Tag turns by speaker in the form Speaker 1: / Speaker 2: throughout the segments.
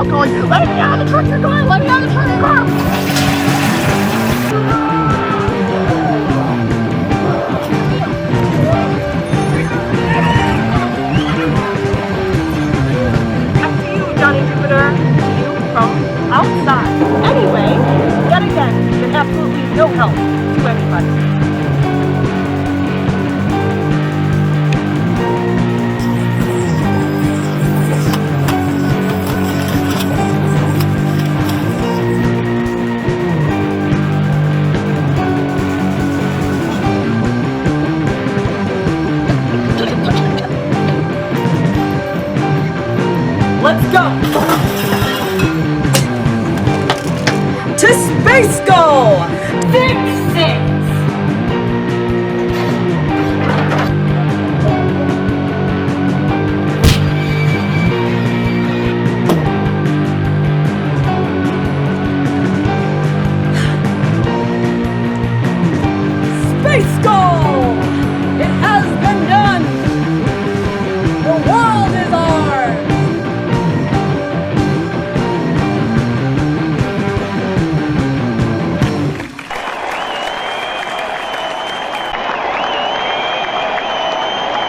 Speaker 1: truck going. Let me out of the truck you're going. Let me out of the truck you're going. Outside. Anyway, yet again, been absolutely no help to anybody. Let's go! To Space Goal! Fix it! Space Goal! It has been done! The world is ours!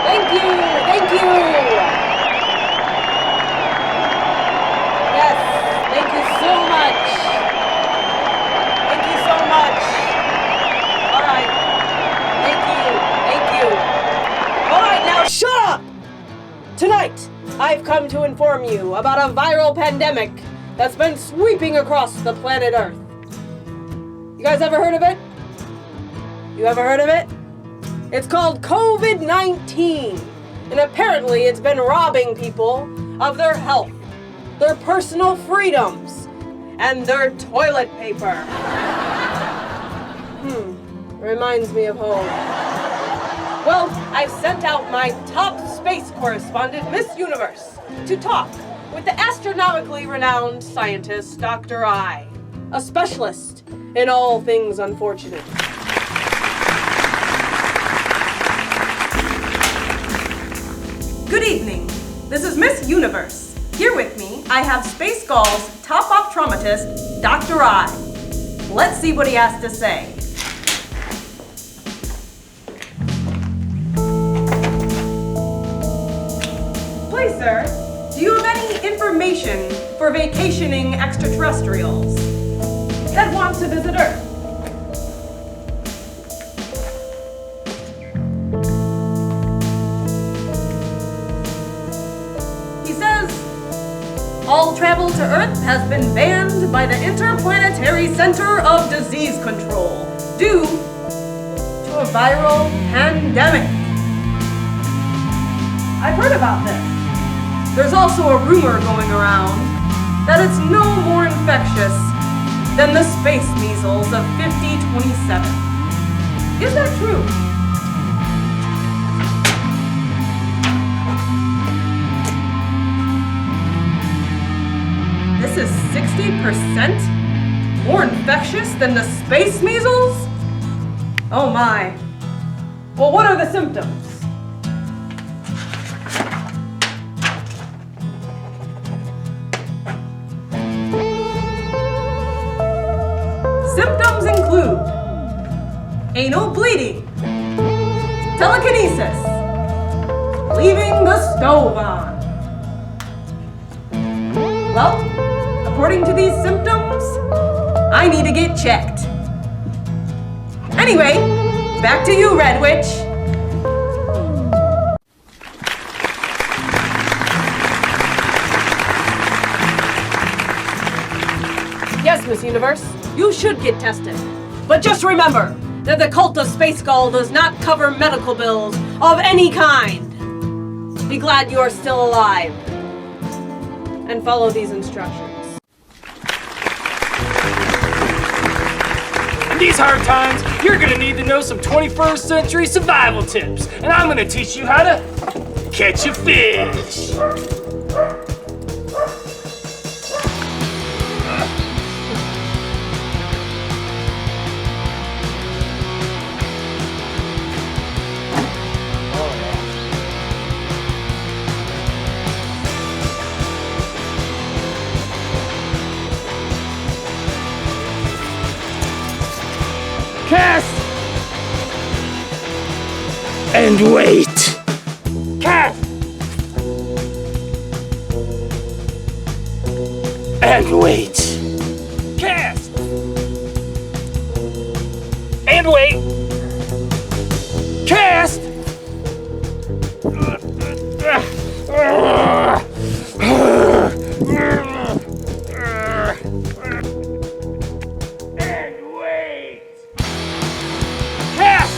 Speaker 1: Thank you! Yes, thank you so much! Thank you so much! Alright, thank you! Alright, now shut up! Tonight, I've come to inform you about a viral pandemic that's been sweeping across the planet Earth. You guys ever heard of it? You ever heard of it? It's called COVID-19, and apparently it's been robbing people of their health, their personal freedoms, and their toilet paper. Reminds me of home. Well, I've sent out my top space correspondent, Miss Universe, to talk with the astronomically renowned scientist, Dr. I, a specialist in all things unfortunate. Good evening. This is Miss Universe. Here with me, I have Space Gall's top optometrist, Dr. I. Let's see what he has to say. Please, sir, do you have any information for vacationing extraterrestrials that want to visit Earth? All travel to Earth has been banned by the Interplanetary Center of Disease Control due to a viral pandemic. I've heard about this. There's also a rumor going around that it's no more infectious than the space measles of 5027. Is that true? This is 60% more infectious than the space measles? Oh my. Well, what are the symptoms? Symptoms include anal bleeding, telekinesis, leaving the stove on. Well, according to these symptoms, I need to get checked. Anyway, back to you, Red Witch. Yes, Miss Universe, you should get tested. But just remember that the cult of Space Gull does not cover medical bills of any kind. Be glad you are still alive. And follow these instructions.
Speaker 2: In these hard times, you're gonna need to know some 21st century survival tips, and I'm gonna teach you how to catch a fish. And wait. Cat. And wait. Cast. And wait. Cast. And wait. Cast.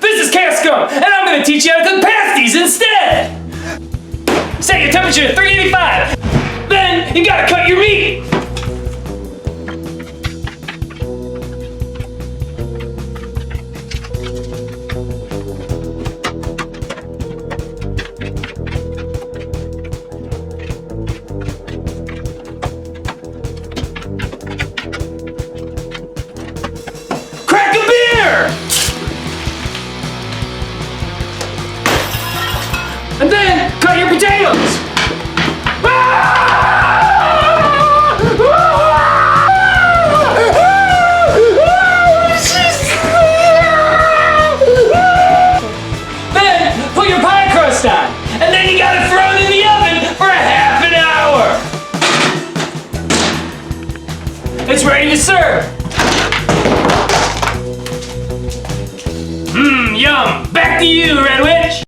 Speaker 2: This is Cascum, and I'm gonna teach you how to cook pasties instead! Set your temperature to 385. Then you gotta cut your meat! Crack a beer! And then cut your potatoes! Then put your pie crust on, and then you gotta throw it in the oven for half an hour. It's ready to serve. Yum. Back to you, Red Witch.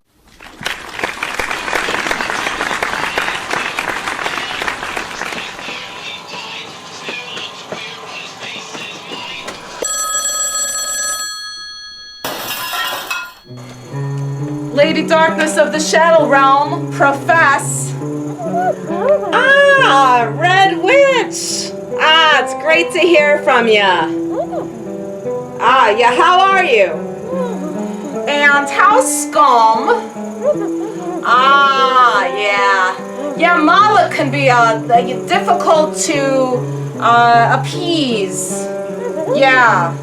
Speaker 1: Lady Darkness of the Shadow Realm, profess. Ah, Red Witch. Ah, it's great to hear from ya. Ah, yeah, how are you? And how's Scum? Ah, yeah. Yeah, Mala can be difficult to appease. Yeah.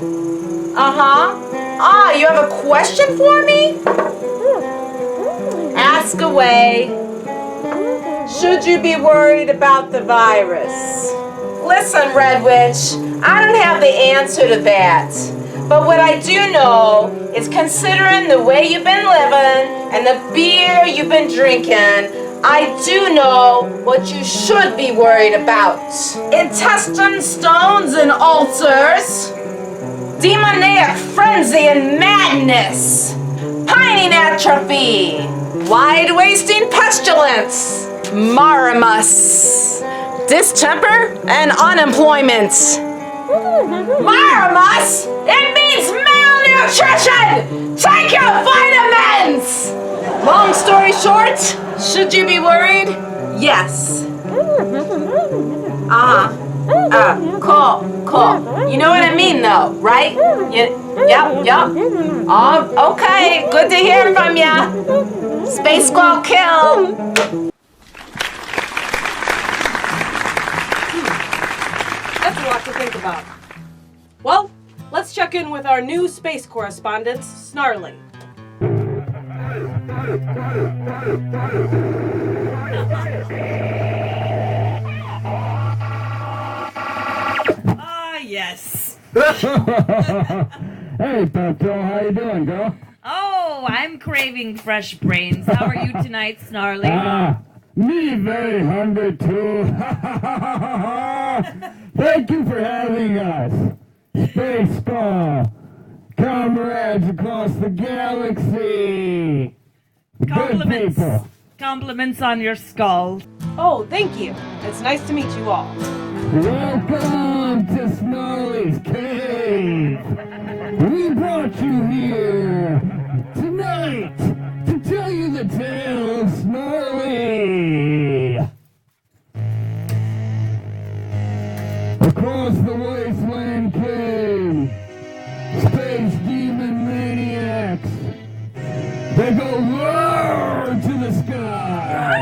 Speaker 1: Uh-huh. Ah, you have a question for me? Ask away. Should you be worried about the virus? Listen, Red Witch, I don't have the answer to that. But what I do know is, considering the way you've been living and the beer you've been drinking, I do know what you should be worried about. Intestine stones and ulcers, demoniac frenzy and madness, pining atrophy, wide-wasting pestilence, maramus, distemper, and unemployment. Maramus? It means malnutrition! Take your vitamins! Long story short, should you be worried? Yes. Cool. You know what I mean though, right? Yep. Oh, okay, good to hear from ya. Space Squall kill. That's a lot to think about. Well, let's check in with our new space correspondent, Snarly.
Speaker 3: Yes.
Speaker 4: Hey, Pepto, how you doing, girl?
Speaker 3: Oh, I'm craving fresh brains. How are you tonight, Snarly?
Speaker 4: Me very hungry too. Thank you for having us. Space Ball, comrades across the galaxy. Good people.
Speaker 3: Compliments on your skull.
Speaker 1: Oh, thank you. It's nice to meet you all.
Speaker 4: Welcome to Snarly's Cave. We brought you here tonight to tell you the tale of Snarly. Across the wasteland cave, space demon maniacs. They go roar to the sky.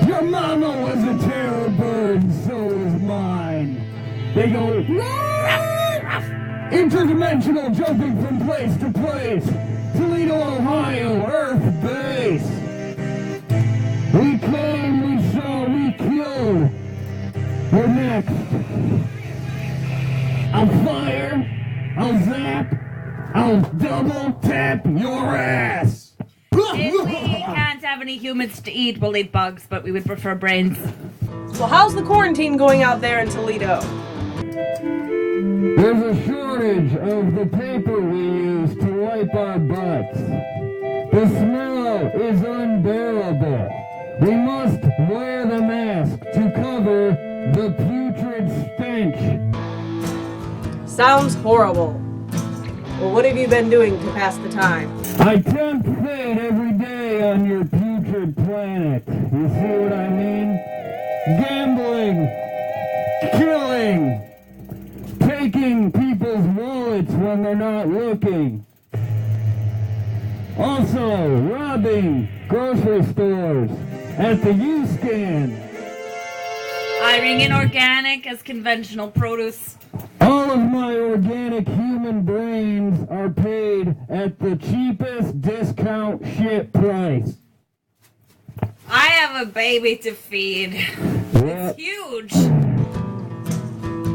Speaker 4: Your mama was a terror bird, and so is mine. They go interdimensional jumping from place to place. Toledo, Ohio, Earth base. We came, we saw, we killed. We're next. I'll fire, I'll zap, I'll double tap your ass.
Speaker 3: If we can't have any humans to eat, we'll eat bugs, but we would prefer brains.
Speaker 1: So how's the quarantine going out there in Toledo?
Speaker 4: There's a shortage of the paper we use to wipe our butts. The smell is unbearable. We must wear the mask to cover the putrid stench.
Speaker 1: Sounds horrible. Well, what have you been doing to pass the time?
Speaker 4: I tempt fate every day on your putrid planet. You see what I mean? Gambling, killing, taking people's wallets when they're not looking. Also, robbing grocery stores at the U-Scan.
Speaker 3: Hiring inorganic as conventional produce.
Speaker 4: All of my organic human brains are paid at the cheapest discount shit price.
Speaker 3: I have a baby to feed.
Speaker 4: Yeah.
Speaker 3: It's huge.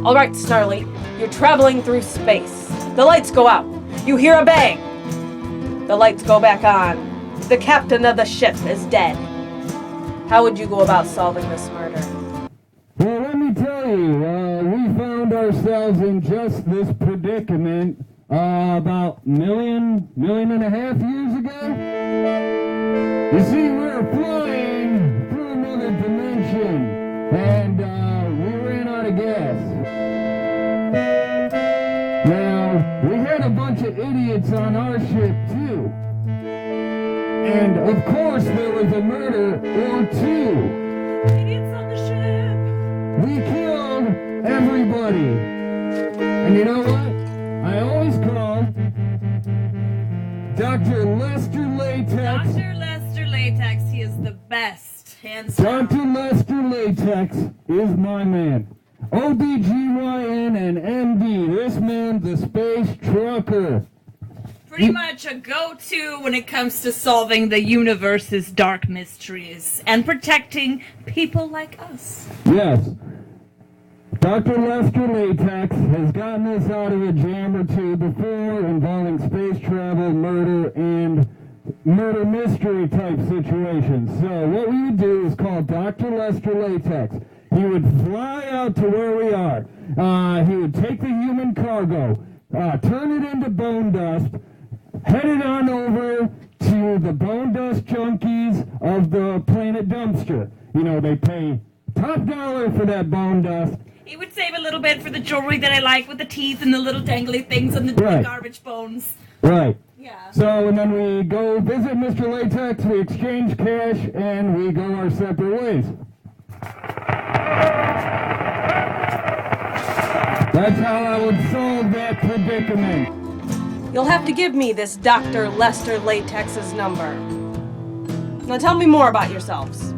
Speaker 1: All right, Snarly, you're traveling through space. The lights go out. You hear a bang. The lights go back on. The captain of the ship is dead. How would you go about solving this murder?
Speaker 4: Well, let me tell you, we found ourselves in just this predicament about million and a half years ago. You see, we were flying through another dimension, and we ran out of gas. Now, we had a bunch of idiots on our ship, too. And, of course, there was a murder or two.
Speaker 3: Idiots on the ship.
Speaker 4: We killed everybody. And you know what? I always call Dr. Lester Latex.
Speaker 3: Dr. Lester Latex, he is the best. Hands down.
Speaker 4: Dr. Lester Latex is my man. OBGYN and MD. This man, the space trucker.
Speaker 3: Pretty much a go-to when it comes to solving the universe's dark mysteries and protecting people like us.
Speaker 4: Yes. Dr. Lester Latex has gotten us out of a jam or two before involving space travel, murder, and murder mystery type situations. So what we would do is call Dr. Lester Latex. He would fly out to where we are. He would take the human cargo, turn it into bone dust, head it on over to the bone dust junkies of the Planet Dumpster. You know, they pay top dollar for that bone dust.
Speaker 3: He would save a little bit for the jewelry that I like with the teeth and the little dangly things and the
Speaker 4: Right.
Speaker 3: garbage bones.
Speaker 4: Right.
Speaker 3: Yeah.
Speaker 4: So, and then we go visit Mr. Latex, we exchange cash, and we go our separate ways. That's how I would solve that predicament.
Speaker 1: You'll have to give me this Dr. Lester Latex's number. Now tell me more about yourselves.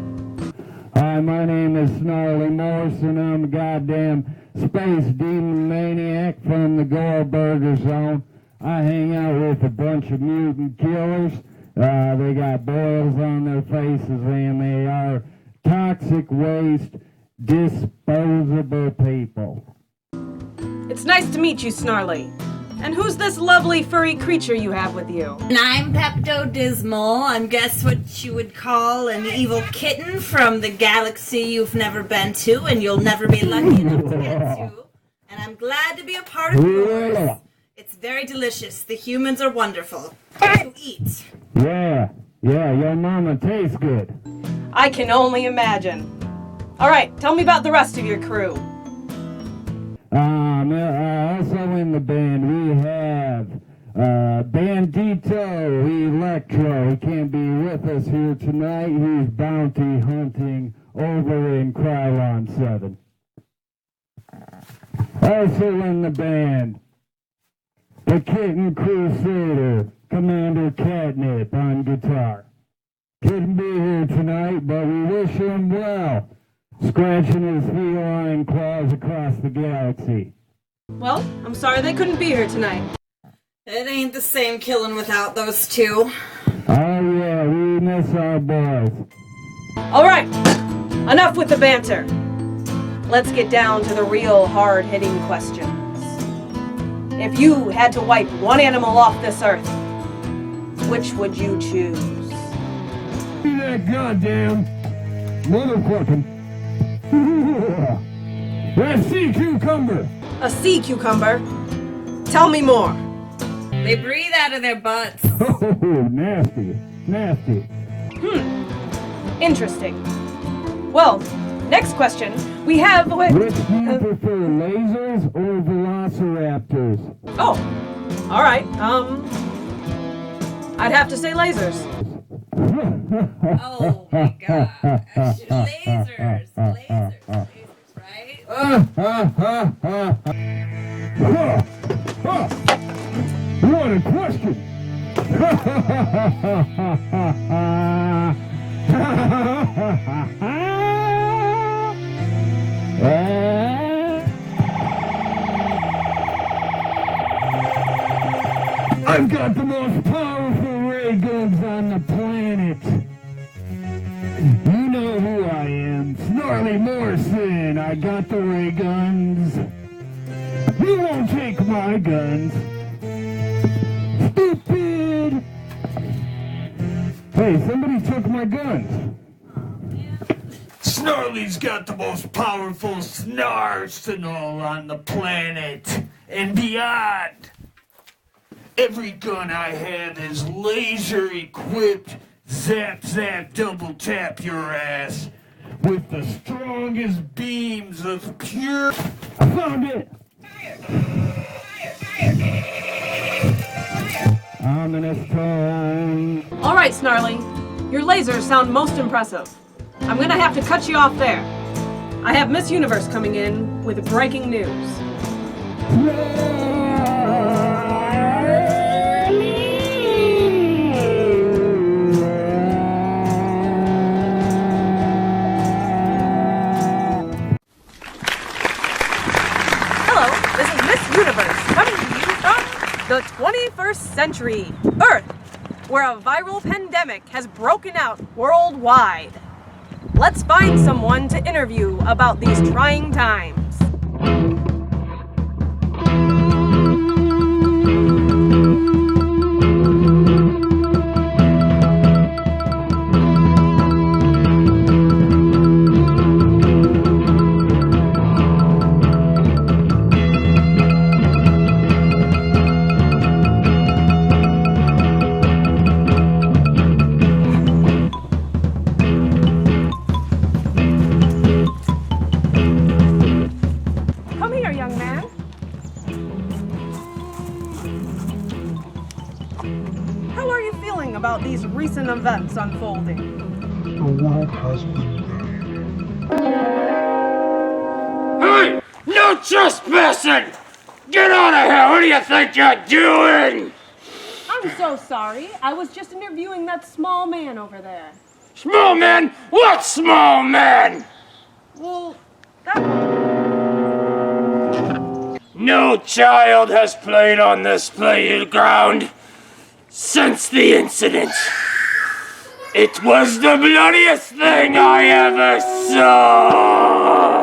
Speaker 4: Hi, my name is Snarly Morris, and I'm a goddamn space demon maniac from the Goldberger Zone. I hang out with a bunch of mutant killers. They got boils on their faces, and they are toxic waste, disposable people.
Speaker 1: It's nice to meet you, Snarly. And who's this lovely furry creature you have with you?
Speaker 3: And I'm Pepto Dismal. I'm guess what you would call an evil kitten from the galaxy you've never been to and you'll never be lucky enough to get to. And I'm glad to be a part of yours. It's very delicious. The humans are wonderful to eat.
Speaker 4: Yeah, your mama tastes good.
Speaker 1: I can only imagine. All right, tell me about the rest of your crew.
Speaker 4: Also in the band we have Bandito Electro. He can't be with us here tonight. He's bounty hunting over in Krylon 7. Also in the band, the Kitten Crusader, Commander Catnip on guitar. Couldn't be here tonight, but we wish him well. scratching his feline claws across the galaxy.
Speaker 1: Well, I'm sorry they couldn't be here tonight.
Speaker 3: It ain't the same killing without those two.
Speaker 4: Oh yeah, we miss our boys.
Speaker 1: All right, enough with the banter. Let's get down to the real hard-hitting questions. If you had to wipe one animal off this earth, which would you choose?
Speaker 4: Be that goddamn motherfucking that sea cucumber.
Speaker 1: A sea cucumber? Tell me more.
Speaker 3: They breathe out of their butts.
Speaker 4: Oh, nasty, nasty.
Speaker 1: Interesting. Well, next question. We have...
Speaker 4: Which do you prefer, lasers or velociraptors?
Speaker 1: Oh, all right. I'd have to say lasers.
Speaker 3: Oh my gosh. Lasers, right?
Speaker 4: What a question! I've got the most powerful ray guns on the planet. You know who I am, Snarly Morrison. I got the ray guns. You won't take my guns. Stupid! Hey, somebody took my guns.
Speaker 5: Snarly's got the most powerful snarsenal on the planet and beyond. Every gun I have is laser equipped. Zap, zap, double tap your ass with the strongest beams of pure...
Speaker 4: I found it! Ominous time.
Speaker 1: All right, Snarly. Your lasers sound most impressive. I'm gonna have to cut you off there. I have Miss Universe coming in with breaking news. The 21st century, Earth, where a viral pandemic has broken out worldwide. Let's find someone to interview about these trying times. About these recent events unfolding.
Speaker 5: The world has been...
Speaker 2: Hey! No trespassing! Get out of here! What do you think you're doing?
Speaker 1: I'm so sorry. I was just interviewing that small man over there.
Speaker 2: Small man? What small man?
Speaker 1: Well, that...
Speaker 2: No child has played on this playground since the incident. It was the bloodiest thing I ever saw.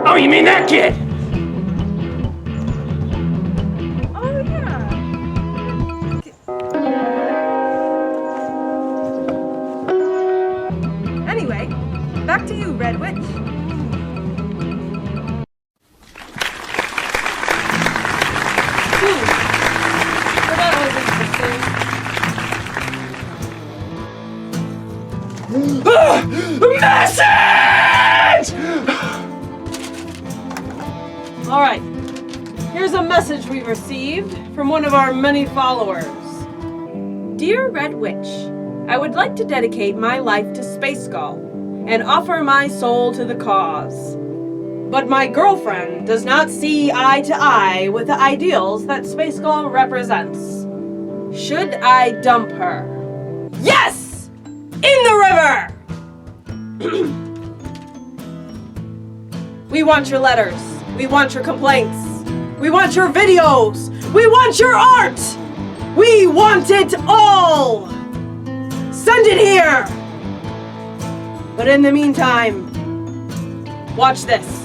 Speaker 2: Oh, you mean that kid?
Speaker 1: Oh, yeah. Anyway, back to you, Red Witch.
Speaker 2: Message!
Speaker 1: All right, here's a message we received from one of our many followers. Dear Red Witch, I would like to dedicate my life to Space Skull and offer my soul to the cause. But my girlfriend does not see eye to eye with the ideals that Space Skull represents. Should I dump her? Yes! In the river! We want your letters. We want your complaints. We want your videos. We want your art. We want it all. Send it here. But in the meantime, watch this.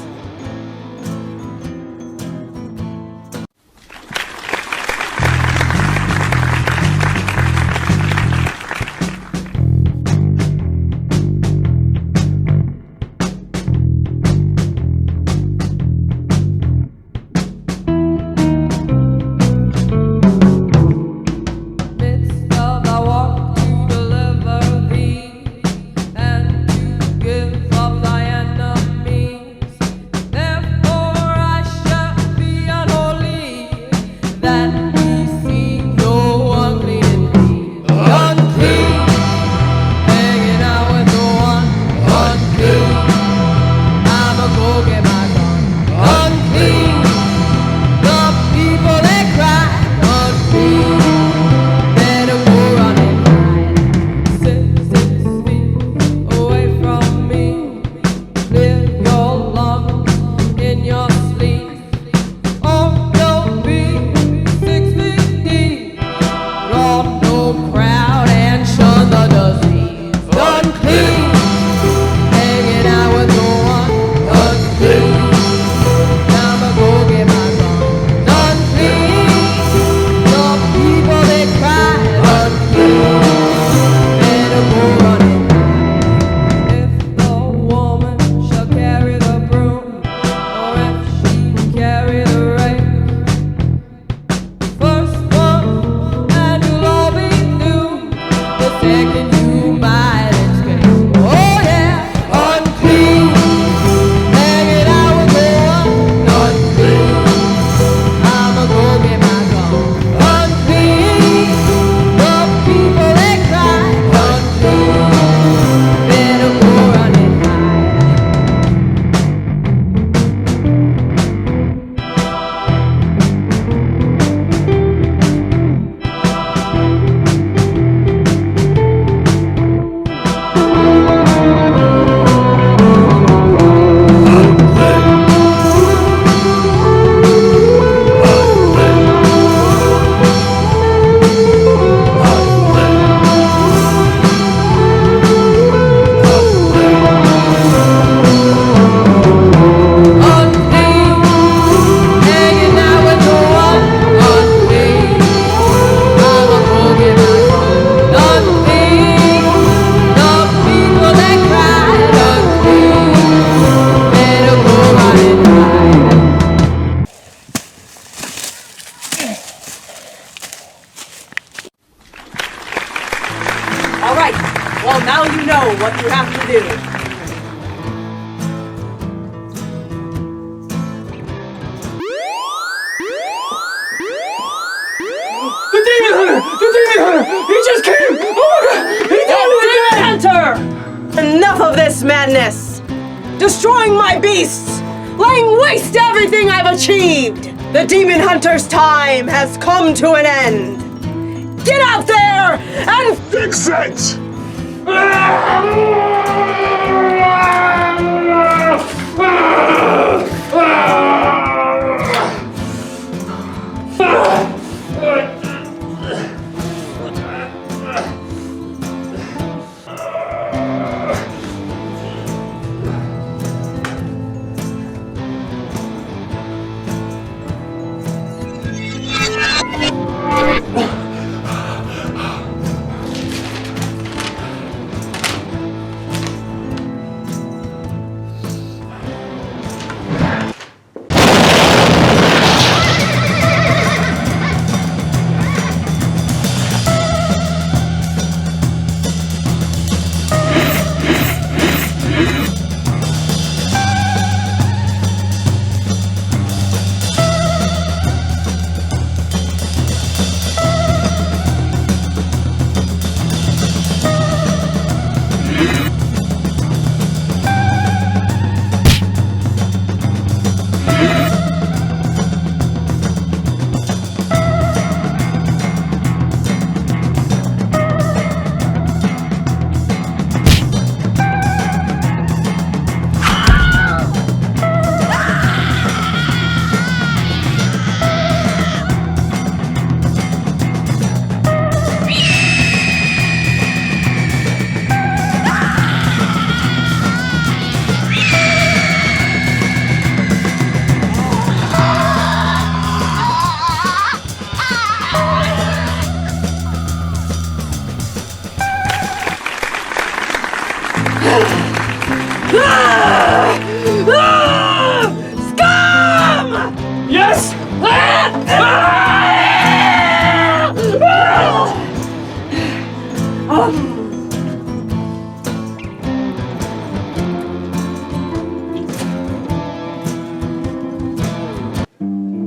Speaker 1: All right, well now you know what you have to do.
Speaker 2: The Demon Hunter! The Demon Hunter! He just came! Oh my god! He did it again!
Speaker 1: Hunter! Enough of this madness! Destroying my beasts! Laying waste to everything I've achieved! The Demon Hunter's time has come to an end! Get out there and
Speaker 5: Fix it!
Speaker 2: Yes!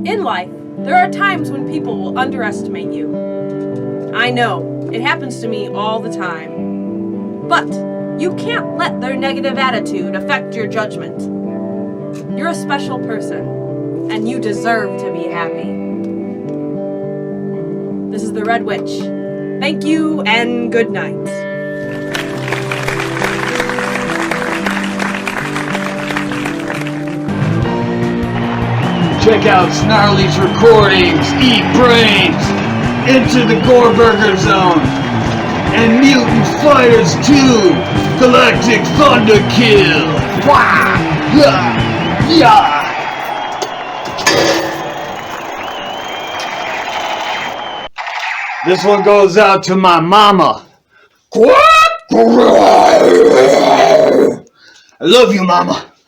Speaker 1: In life, there are times when people will underestimate you. I know, it happens to me all the time. But you can't let their negative attitude affect your judgment. You're a special person, and you deserve to be happy. This is the Red Witch. Thank you, and good night.
Speaker 5: Check out Snarly's recordings, Eat Brains, Into the Gore Burger Zone, and Mutant Fighters 2, Galactic Thunder Kill. Wah! Yeah! Yeah! This one goes out to my mama. I love you, mama.